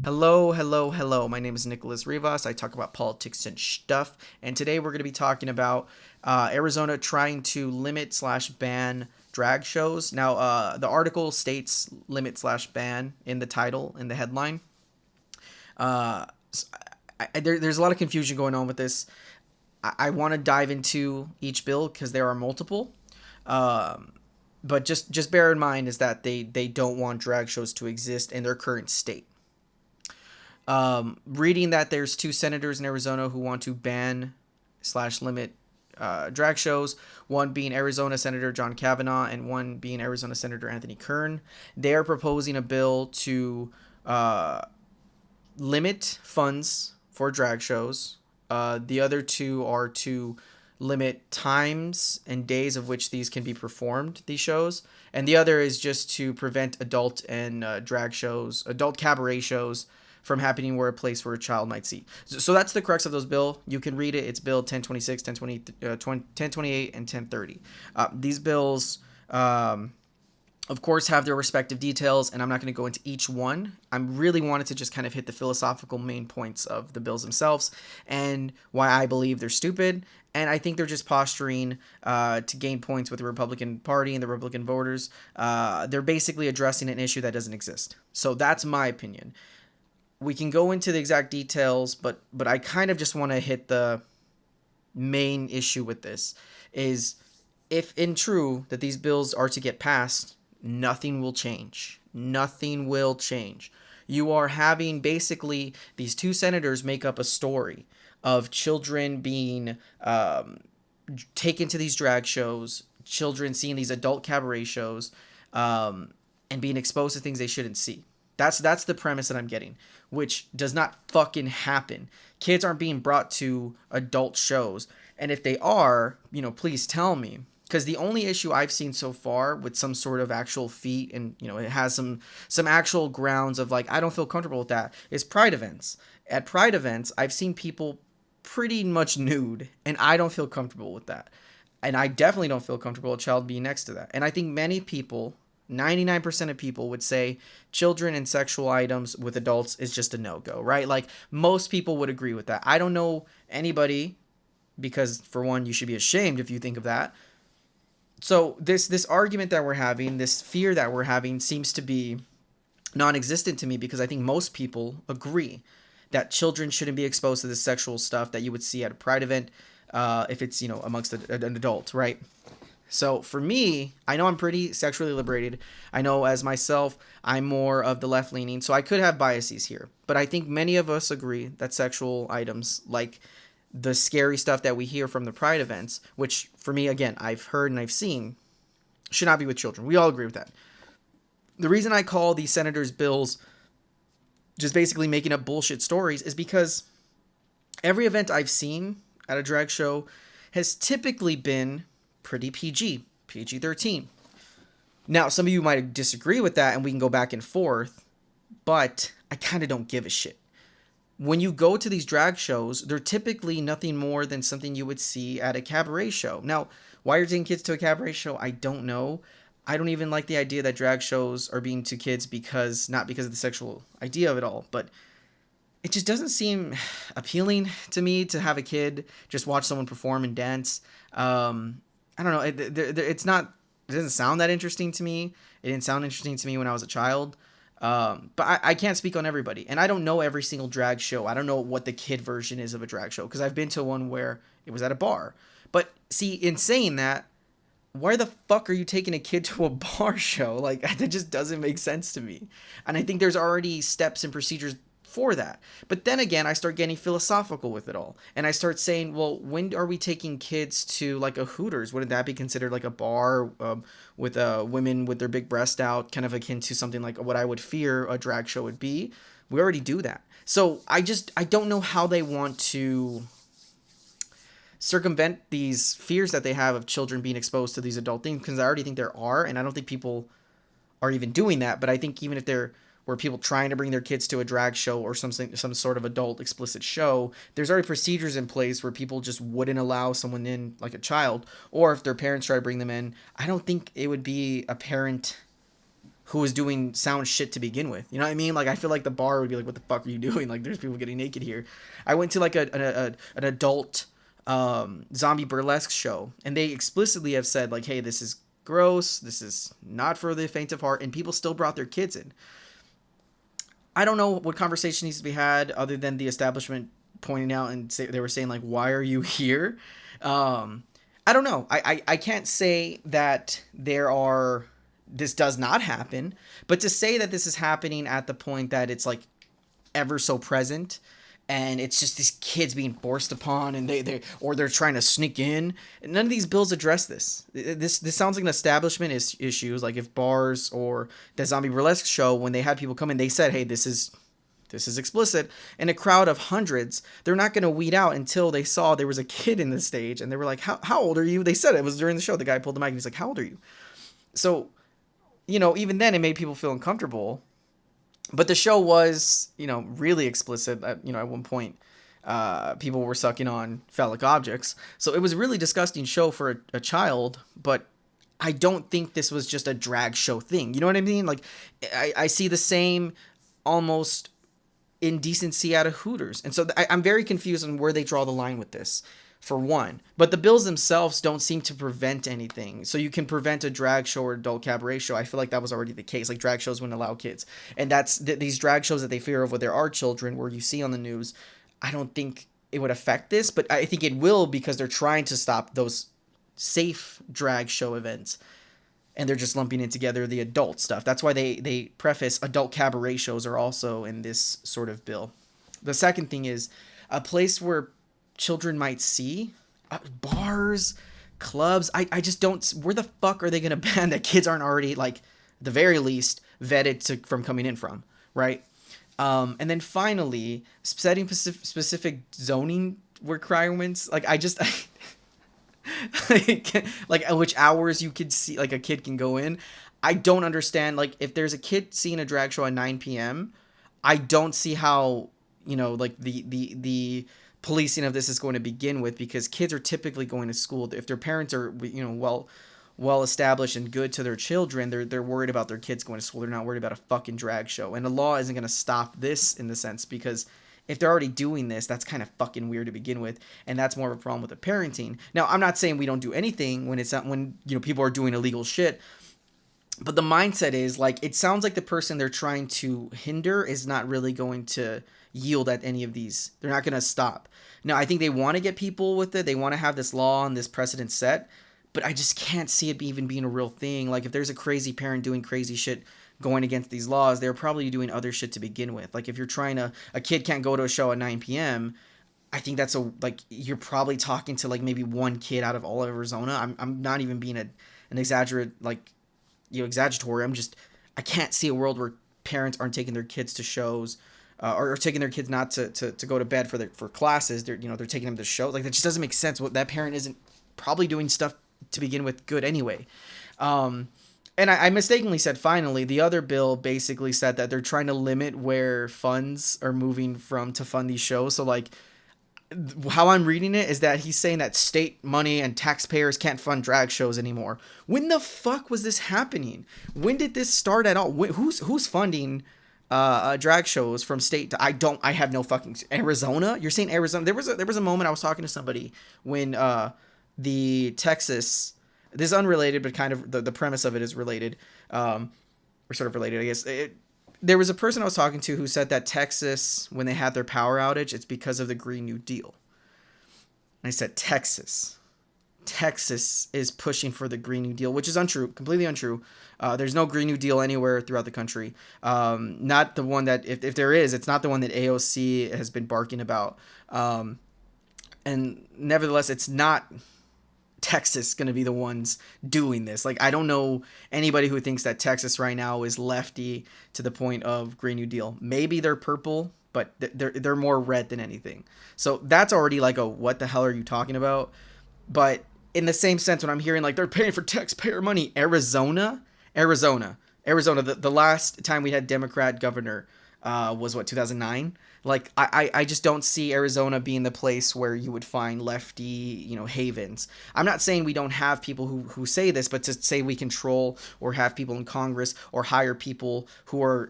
Hello, hello, hello. My name is NicholassRivas. I talk about politics and stuff. And today we're going to be talking about Arizona trying to limit slash ban drag shows. Now, the article states limit slash ban in the title, in the headline. Uh, there's a lot of confusion going on with this. I want to dive into each bill because there are multiple. Um, but just bear in mind is that they don't want drag shows to exist in their current state. Reading that there's two senators in Arizona who want to ban slash limit drag shows, one being Arizona Senator John Kavanaugh and one being Arizona Senator Anthony Kern. They are proposing a bill to limit funds for drag shows. The other two are to limit times and days of which these can be performed, these shows. And the other is just to prevent adult and drag shows, adult cabaret shows, from happening where a place where a child might see. So that's the crux of those bill. You can read it. It's bill 1026, 1028, and 1030. These bills, of course, have their respective details, and I'm not going to go into each one. I really wanted to just kind of hit the philosophical main points of the bills themselves and why I believe they're stupid. And I think they're just posturing to gain points with the Republican Party and the Republican voters. They're basically addressing an issue that doesn't exist. So that's my opinion. We can go into the exact details, but I kind of just want to hit the main issue with this is if in true that these bills are to get passed, nothing will change. Nothing will change. You are having basically these two senators make up a story of children being taken to these drag shows, children seeing these adult cabaret shows, and being exposed to things they shouldn't see. That's the premise that I'm getting, which does not fucking happen. Kids aren't being brought to adult shows, and if they are, please tell me. Because the only issue I've seen so far with some sort of actual feat, and it has some actual grounds of like I don't feel comfortable with that, is Pride events. At Pride events, I've seen people pretty much nude, and I don't feel comfortable with that. And I definitely don't feel comfortable with a child being next to that. And I think many people, 99% of people would say children and sexual items with adults is just a no-go, right? Like most people would agree with that. I don't know anybody, because for one, you should be ashamed if you think of that. So this argument that we're having, this fear that we're having seems to be non-existent to me because I think most people agree that children shouldn't be exposed to this sexual stuff that you would see at a pride event if it's, amongst an adult, right? So for me, I know I'm pretty sexually liberated. I know as myself, I'm more of the left leaning, so I could have biases here. But I think many of us agree that sexual items, like the scary stuff that we hear from the pride events, which for me, again, I've heard and I've seen, should not be with children. We all agree with that. The reason I call these senators' bills just basically making up bullshit stories is because every event I've seen at a drag show has typically been pretty PG-13. Now, some of you might disagree with that and we can go back and forth, but I kind of don't give a shit. When you go to these drag shows, they're typically nothing more than something you would see at a cabaret show. Now, why you're taking kids to a cabaret show, I don't know. I don't even like the idea that drag shows are being to kids not because of the sexual idea of it all, but it just doesn't seem appealing to me to have a kid just watch someone perform and dance. I don't know. It's not. It doesn't sound that interesting to me. It didn't sound interesting to me when I was a child. But I can't speak on everybody, and I don't know every single drag show. I don't know what the kid version is of a drag show because I've been to one where it was at a bar. But see, in saying that, why the fuck are you taking a kid to a bar show? Like that just doesn't make sense to me. And I think there's already steps and procedures for that. But then again, I start getting philosophical with it all. And I start saying, well, when are we taking kids to like a Hooters? Wouldn't that be considered like a bar with women with their big breast out, kind of akin to something like what I would fear a drag show would be? We already do that. So I don't know how they want to circumvent these fears that they have of children being exposed to these adult things, because I already think there are, and I don't think people are even doing that. But I think even if there were people trying to bring their kids to a drag show or some sort of adult explicit show, there's already procedures in place where people just wouldn't allow someone in, like a child, or if their parents try to bring them in, I don't think it would be a parent who was doing sound shit to begin with. You know what I mean? Like, I feel like the bar would be like, what the fuck are you doing? Like, there's people getting naked here. I went to like an adult zombie burlesque show, and they explicitly have said like, hey, this is gross, this is not for the faint of heart, and people still brought their kids in. I don't know what conversation needs to be had other than the establishment pointing out and they were saying like, why are you here? I don't know. I can't say that this does not happen, but to say that this is happening at the point that it's like ever so present, and it's just these kids being forced upon, and they're trying to sneak in. None of these bills address this. This sounds like an establishment issues. Like if bars or the zombie burlesque show, when they had people come in, they said, hey, this is explicit. In a crowd of hundreds, they're not going to weed out until they saw there was a kid in the stage, and they were like, how old are you? They said it was during the show. The guy pulled the mic and he's like, how old are you? So, even then it made people feel uncomfortable. But the show was, really explicit. At one point, people were sucking on phallic objects. So it was a really disgusting show for a child, but I don't think this was just a drag show thing. You know what I mean? Like, I see the same almost indecency out of Hooters. And so I'm very confused on where they draw the line with this, for one. But the bills themselves don't seem to prevent anything. So you can prevent a drag show or adult cabaret show. I feel like that was already the case. Like, drag shows wouldn't allow kids. And that's these drag shows that they fear of where there are children, where you see on the news, I don't think it would affect this, but I think it will, because they're trying to stop those safe drag show events. And they're just lumping in together the adult stuff. That's why they preface adult cabaret shows are also in this sort of bill. The second thing is a place where children might see, bars, clubs. I just don't. Where the fuck are they going to ban that kids aren't already, like, at the very least, vetted from coming in from, right? And then finally, setting specific zoning requirements. Like, like which hours you could see, like, a kid can go in. I don't understand. Like, if there's a kid seeing a drag show at 9 p.m., I don't see how, like the policing of this is going to begin with, because kids are typically going to school. If their parents are, well established and good to their children, they're worried about their kids going to school. They're not worried about a fucking drag show. And the law isn't going to stop this in the sense, because if they're already doing this, that's kind of fucking weird to begin with, and that's more of a problem with the parenting. Now, I'm not saying we don't do anything when it's not, when people are doing illegal shit, but the mindset is like, it sounds like the person they're trying to hinder is not really going to yield at any of these. They're not going to stop. Now, I think they want to get people with it. They want to have this law and this precedent set, but I just can't see it even being a real thing. Like, if there's a crazy parent doing crazy shit going against these laws, they're probably doing other shit to begin with. Like, if you're trying to, a kid can't go to a show at 9 p.m., I think that's you're probably talking to like maybe one kid out of all of Arizona. I'm not even being an exaggerate, exaggeratory. I can't see a world where parents aren't taking their kids to shows, or taking their kids not to go to bed for classes. They're taking them to shows. Like, that just doesn't make sense. That parent isn't probably doing stuff to begin with good anyway. And I mistakenly said finally. The other bill basically said that they're trying to limit where funds are moving from to fund these shows. So, like, how I'm reading it is that he's saying that state money and taxpayers can't fund drag shows anymore. When the fuck was this happening? When did this start at all? Who's funding drag shows from state to, I have no fucking, Arizona? You're saying Arizona? There was a moment I was talking to somebody when the Texas, this is unrelated, but kind of the premise of it is related, or sort of related, I guess. There was a person I was talking to who said that Texas, when they had their power outage, it's because of the Green New Deal. And I said, Texas is pushing for the Green New Deal, which is untrue, completely untrue. There's no Green New Deal anywhere throughout the country. Not the one that, if there is, it's not the one that AOC has been barking about. And nevertheless, it's not Texas going to be the ones doing this. Like, I don't know anybody who thinks that Texas right now is lefty to the point of Green New Deal. Maybe they're purple, but they're more red than anything. So that's already like a, what the hell are you talking about? But in the same sense, when I'm hearing like they're paying for taxpayer money, Arizona, the last time we had Democrat governor was what, 2009? Like, I just don't see Arizona being the place where you would find lefty, havens. I'm not saying we don't have people who say this, but to say we control or have people in Congress or hire people who are,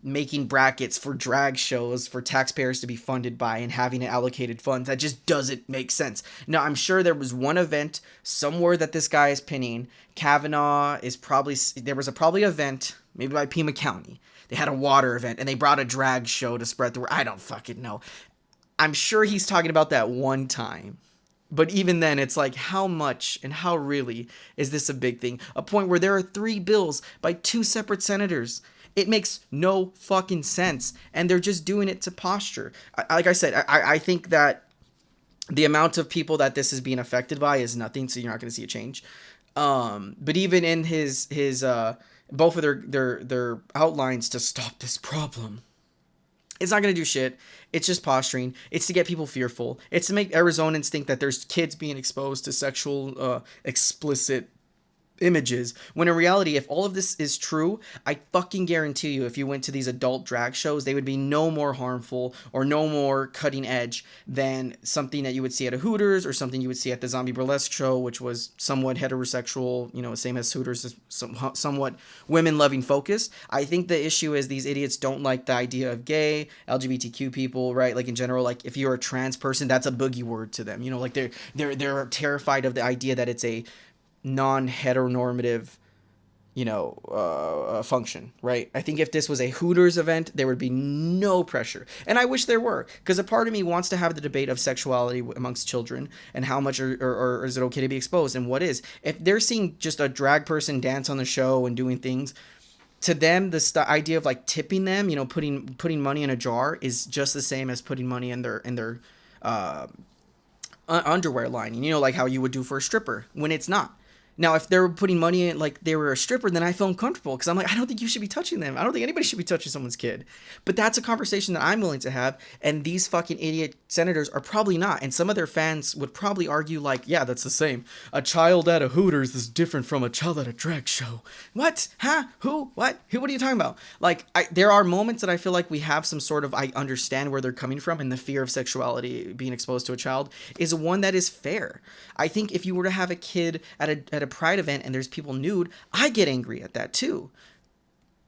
making brackets for drag shows for taxpayers to be funded by and having allocated funds, that just doesn't make sense. Now, I'm sure there was one event somewhere that this guy is pinning. Kavanaugh is probably, there was probably event, maybe by Pima County. They had a water event and they brought a drag show to spread the word. I don't fucking know. I'm sure he's talking about that one time. But even then, it's like, how much and how really is this a big thing? A point where there are 3 bills by 2 separate senators. It makes no fucking sense. And they're just doing it to posture. Like I said, I think that the amount of people that this is being affected by is nothing, so you're not going to see a change. But even in his both of their outlines to stop this problem, it's not going to do shit. It's just posturing. It's to get people fearful. It's to make Arizonans think that there's kids being exposed to sexual, explicit images, when in reality, if all of this is true, I fucking guarantee you, if you went to these adult drag shows, they would be no more harmful or no more cutting edge than something that you would see at a Hooters or something you would see at the Zombie Burlesque show, which was somewhat heterosexual, same as Hooters, is somewhat women-loving focused. I think the issue is these idiots don't like the idea of gay, LGBTQ people, right? Like, in general, like, if you're a trans person, that's a boogie word to them. Like, they're terrified of the idea that it's a non-heteronormative, function, right? I think if this was a Hooters event, there would be no pressure. And I wish there were, because a part of me wants to have the debate of sexuality amongst children and how much or is it okay to be exposed and what is. If they're seeing just a drag person dance on the show and doing things, to them, the idea of like tipping them, putting money in a jar is just the same as putting money in their underwear lining, like how you would do for a stripper, when it's not. Now, if they were putting money in, like they were a stripper, then I feel uncomfortable because I'm like, I don't think you should be touching them. I don't think anybody should be touching someone's kid. But that's a conversation that I'm willing to have, and these fucking idiot senators are probably not. And some of their fans would probably argue like, yeah, that's the same. A child at a Hooters is different from a child at a drag show. What? Huh? Who? What? Who? What are you talking about? Like, there are moments that I feel like we have some sort of, I understand where they're coming from, and the fear of sexuality being exposed to a child is one that is fair. I think if you were to have a kid at a Pride event and there's people nude, I get angry at that too.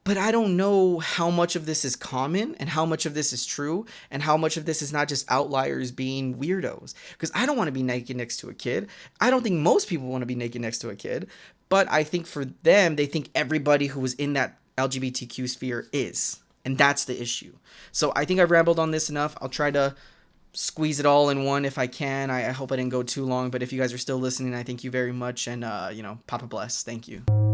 But I don't know how much of this is common and how much of this is true and how much of this is not just outliers being weirdos. Because I don't want to be naked next to a kid. I don't think most people want to be naked next to a kid. But I think for them, they think everybody who was in that LGBTQ sphere is. And that's the issue. So I think I've rambled on this enough. I'll try to squeeze it all in one if I can. I hope I didn't go too long, but if you guys are still listening, I thank you very much, and Papa bless. Thank you.